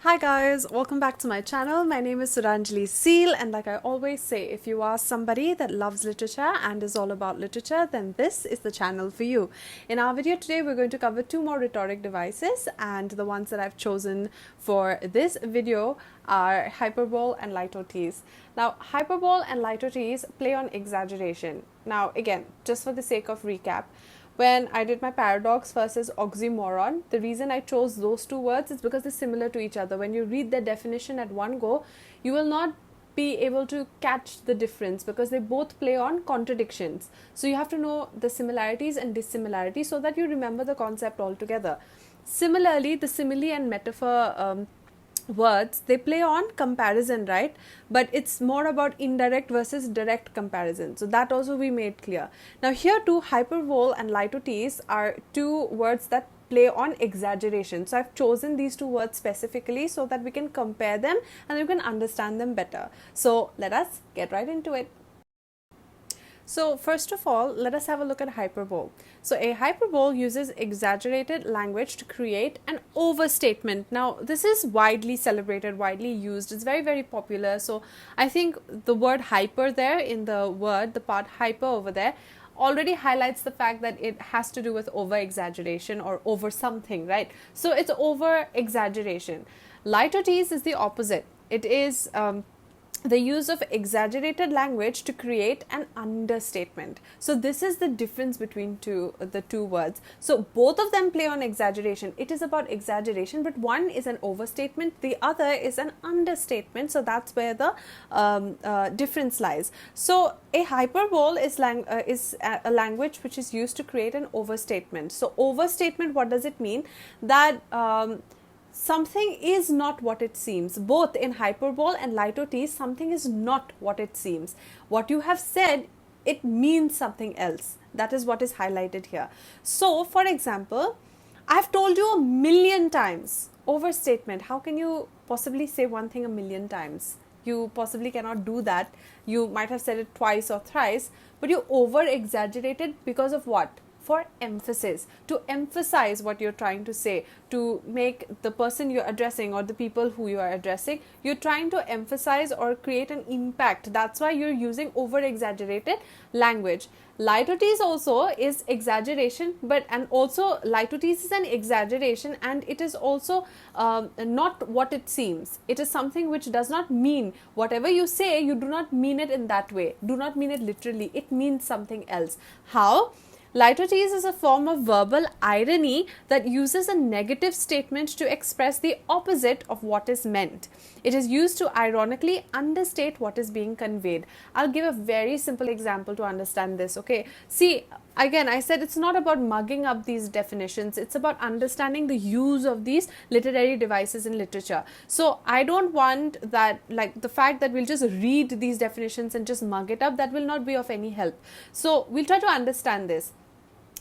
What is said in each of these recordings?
Hi guys, welcome back to my channel. My name is Suranjali Seal, and like I always say, if you are somebody that loves literature and is all about literature, then this is the channel for you. In our video today, we're going to cover two more rhetoric devices, and the ones that I've chosen for this video are hyperbole and litotes. Now, hyperbole and litotes play on exaggeration. Now, again, just for the sake of recap, when I did my paradox versus oxymoron, the reason I chose those two words is because they're similar to each other. When you read their definition at one go, you will not be able to catch the difference because they both play on contradictions. So you have to know the similarities and dissimilarities so that you remember the concept altogether. Similarly, the simile and metaphor words, they play on comparison, right? But it's more about indirect versus direct comparison, so that also we made clear. Now here too, hyperbole and litotes are two words that play on exaggeration, so I've chosen these two words specifically so that we can compare them and you can understand them better. So let us get right into it. So first of all, let us have a look at hyperbole. So a hyperbole uses exaggerated language to create an overstatement. Now this is widely celebrated, widely used. It's very, very popular. So I think the word hyper there in the word, the part hyper over there, already highlights the fact that it has to do with over exaggeration or over something, right? So it's over exaggeration. Litotes is the opposite. It is the use of exaggerated language to create an understatement. So this is the difference between the two words. So both of them play on exaggeration. It is about exaggeration, but one is an overstatement, the other is an understatement. So that's where the difference lies. So a hyperbole is a language which is used to create an overstatement. So overstatement, what does it mean? That something is not what it seems. Both in hyperbole and litotes, something is not what it seems. What you have said, it means something else. That is what is highlighted here. So, for example, I've told you a million times. Overstatement. How can you possibly say one thing a million times? You possibly cannot do that. You might have said it twice or thrice, but you over exaggerated because of what? For emphasis, to emphasize what you're trying to say, to make the person you're addressing or the people who you are addressing, you're trying to emphasize or create an impact. That's why you're using over exaggerated language. Litotes also is exaggeration, but and also litotes is an exaggeration, and it is also not what it seems. It is something which does not mean whatever you say. You do not mean it in that way. Do not mean it literally. It means something else. How? Litotes is a form of verbal irony that uses a negative statement to express the opposite of what is meant. It is used to ironically understate what is being conveyed. I'll give a very simple example to understand this, okay? See, again, I said it's not about mugging up these definitions. It's about understanding the use of these literary devices in literature. So I don't want that, like the fact that we'll just read these definitions and just mug it up, that will not be of any help. So we'll try to understand this.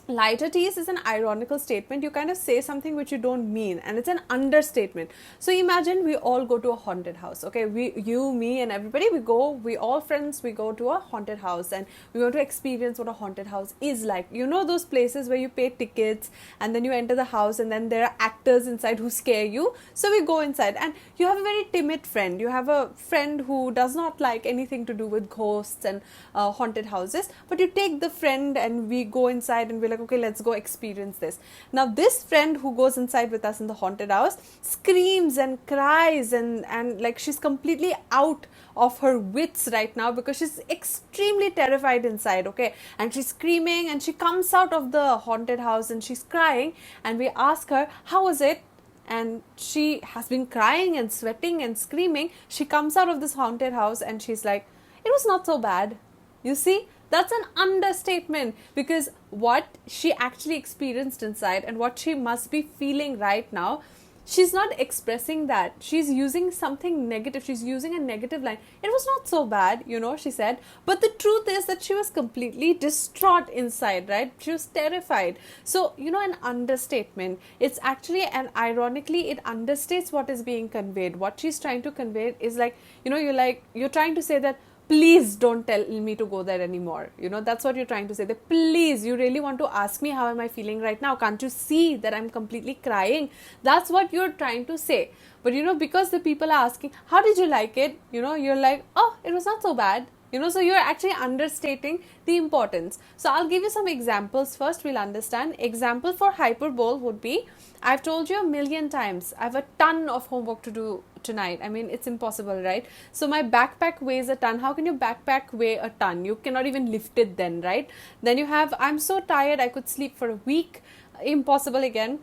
Litotes is an ironical statement. You kind of say something which you don't mean, and it's an understatement. So imagine we all go to a haunted house, okay? You, me, and everybody, we all friends, we go to a haunted house and we want to experience what a haunted house is like. You know those places where you pay tickets and then you enter the house and then there are actors inside who scare you. So we go inside, and you have a very timid friend. You have a friend who does not like anything to do with ghosts and haunted houses, but you take the friend and we go inside and we're like, okay, let's go experience this. Now this friend who goes inside with us in the haunted house screams and cries and like she's completely out of her wits right now because she's extremely terrified inside, okay? And she's screaming and she comes out of the haunted house and she's crying, and we ask her, how was it? And she has been crying and sweating and screaming. She comes out of this haunted house and she's like, it was not so bad. You see, that's an understatement, because what she actually experienced inside and what she must be feeling right now, she's not expressing that. She's using something negative. She's using a negative line. It was not so bad, she said. But the truth is that she was completely distraught inside, right? She was terrified. So, an understatement, it's actually, and ironically, it understates what is being conveyed. What she's trying to convey is like, you're trying to say that, please don't tell me to go there anymore. You know, that's what you're trying to say. That please, you really want to ask me how am I feeling right now? Can't you see that I'm completely crying? That's what you're trying to say. But you know, because the people are asking, how did you like it? You know, you're like, oh, it was not so bad. You know, so you're actually understating the importance. So I'll give you some examples first, we'll understand. Example for hyperbole would be, I've told you a million times, I have a ton of homework to do tonight. I mean, it's impossible, right? So my backpack weighs a ton. How can your backpack weigh a ton? You cannot even lift it then, right? Then you have, I'm so tired, I could sleep for a week. Impossible again.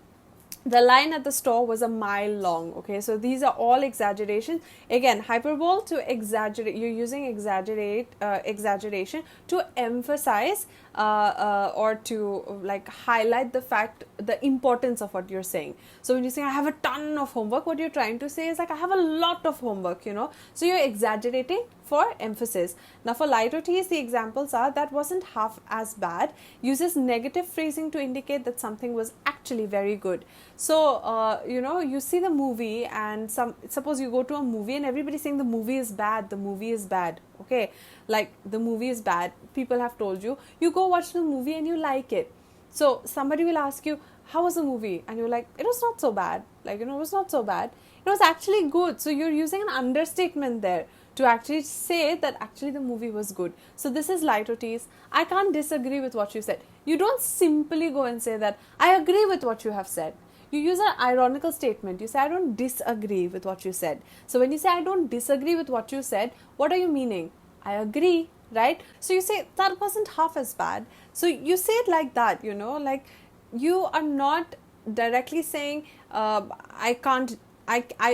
The line at the store was a mile long. Okay, so these are all exaggerations. Again, hyperbole to exaggerate. You're using exaggeration to emphasize or to like highlight the fact, the importance of what you're saying. So when you say I have a ton of homework, what you're trying to say is like I have a lot of homework, you know. So you're exaggerating for emphasis. Now for Litotes, the examples are that wasn't half as bad. Uses negative phrasing to indicate that something was actually very good. So you know, you see the movie and suppose you go to a movie and everybody's saying the movie is bad, the movie is bad. Okay, like the movie is bad. People have told you, you go watch the movie and you like it. So somebody will ask you, how was the movie? And you're like, it was not so bad. Like, you know, it was not so bad. It was actually good. So you're using an understatement there to actually say that actually the movie was good. So this is Litotes. I can't disagree with what you said. You don't simply go and say that I agree with what you have said. You use an ironical statement. You say, I don't disagree with what you said. So when you say, I don't disagree with what you said, what are you meaning? I agree, right? So you say, that wasn't half as bad. So you say it like that, you know, like you are not directly saying, I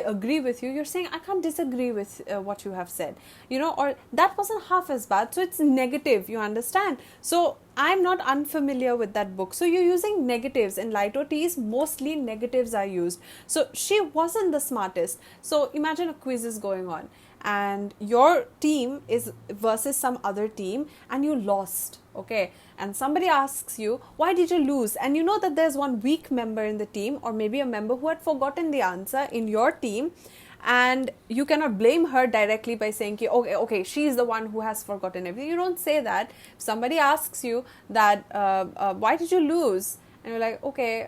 agree with you. You're saying, I can't disagree with what you have said, you know, or that wasn't half as bad. So it's negative, you understand? So I'm not unfamiliar with that book. So you're using negatives. In Litotes, mostly negatives are used. So she wasn't the smartest. So imagine a quiz is going on and your team is versus some other team and you lost. Okay, and somebody asks you, why did you lose? And you know that there's one weak member in the team, or maybe a member who had forgotten the answer in your team, and you cannot blame her directly by saying, okay, she's the one who has forgotten everything. You don't say that. If somebody asks you that, why did you lose? And you're like, okay,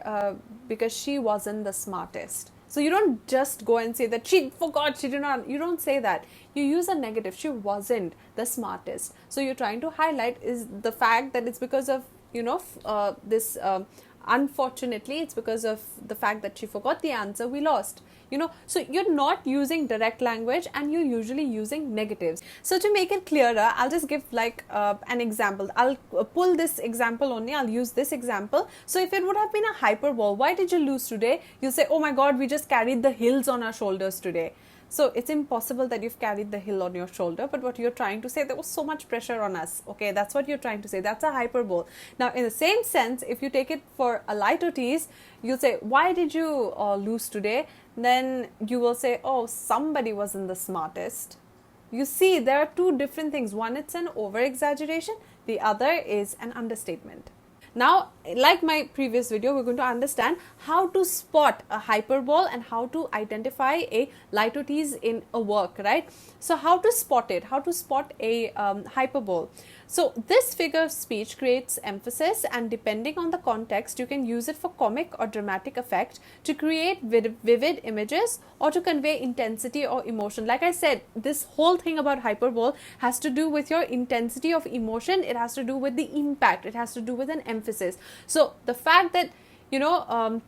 because she wasn't the smartest. So you don't just go and say that she forgot, she did not. You don't say that. You use a negative. She wasn't the smartest. So you're trying to highlight is the fact that it's because of, you know, this unfortunately, it's because of the fact that she forgot the answer, we lost. You know, so you're not using direct language and you're usually using negatives. So to make it clearer, I'll just give like an example. I'll pull this example only. I'll use this example. So if it would have been a hyperbole, why did you lose today? You'll say, oh my God, we just carried the hills on our shoulders today. So it's impossible that you've carried the hill on your shoulder, but what you're trying to say, there was so much pressure on us. Okay, that's what you're trying to say. That's a hyperbole. Now, in the same sense, if you take it for a Litotes, you'll say, why did you lose today? Then you will say, oh, somebody wasn't the smartest. You see, there are two different things. One, it's an over-exaggeration. The other is an understatement. Now, like my previous video, we're going to understand how to spot a hyperbole and how to identify a Litotes in a work, right? So how to spot it, how to spot a hyperbole. So this figure of speech creates emphasis, and depending on the context, you can use it for comic or dramatic effect, to create vivid images, or to convey intensity or emotion. Like I said, this whole thing about hyperbole has to do with your intensity of emotion. It has to do with the impact. It has to do with an emphasis. So the fact that, you know,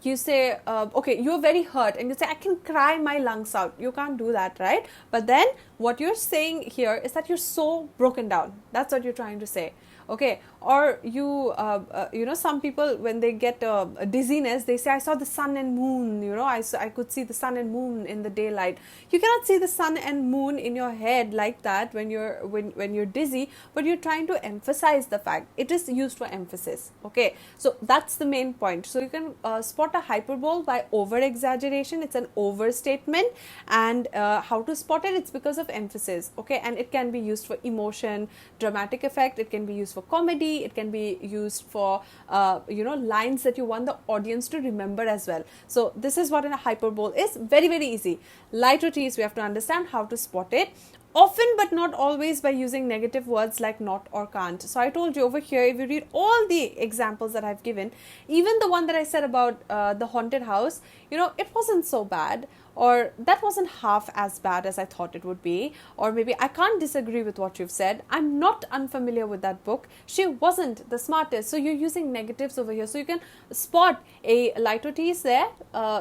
you say, okay, you're very hurt, and you say, I can cry my lungs out. You can't do that, right? But then what you're saying here is that you're so broken down. That's what you're trying to say. Okay, or you, you know, some people, when they get a dizziness, they say, I saw the sun and moon, you know, I could see the sun and moon in the daylight. You cannot see the sun and moon in your head like that when you're dizzy, but you're trying to emphasize the fact. It is used for emphasis. Okay, so that's the main point. So you can spot a hyperbole by over-exaggeration. It's an overstatement. And how to spot it? It's because of emphasis. Okay, and it can be used for emotion, dramatic effect. It can be used used for comedy. It can be used for, lines that you want the audience to remember as well. So this is what a hyperbole is. Very, very easy. Litotes, we have to understand how to spot it. Often but not always by using negative words like not or can't. So I told you over here, if you read all the examples that I've given, even the one that I said about the haunted house, it wasn't so bad, or that wasn't half as bad as I thought it would be, or maybe I can't disagree with what you've said. I'm not unfamiliar with that book. She wasn't the smartest. So you're using negatives over here. So you can spot a litotes there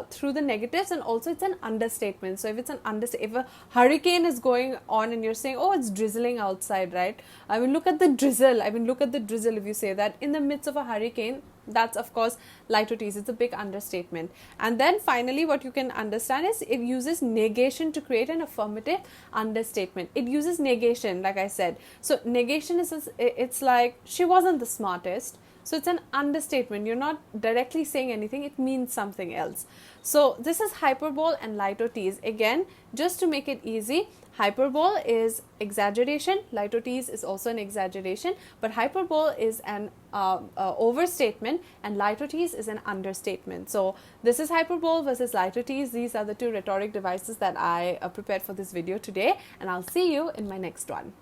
through the negatives, and also it's an understatement. So if it's if a hurricane is going on and you're saying, oh, it's drizzling outside, right? I mean, look at the drizzle. If you say that in the midst of a hurricane, that's of course litotes. It's a big understatement. And then finally what you can understand is it uses negation to create an affirmative understatement. It uses negation, like I said. So negation is, it's like she wasn't the smartest. So it's an understatement. You're not directly saying anything. It means something else. So this is hyperbole and litotes. Again, just to make it easy, hyperbole is exaggeration. Litotes is also an exaggeration. But hyperbole is an overstatement, and litotes is an understatement. So this is hyperbole versus litotes. These are the two rhetoric devices that I prepared for this video today. And I'll see you in my next one.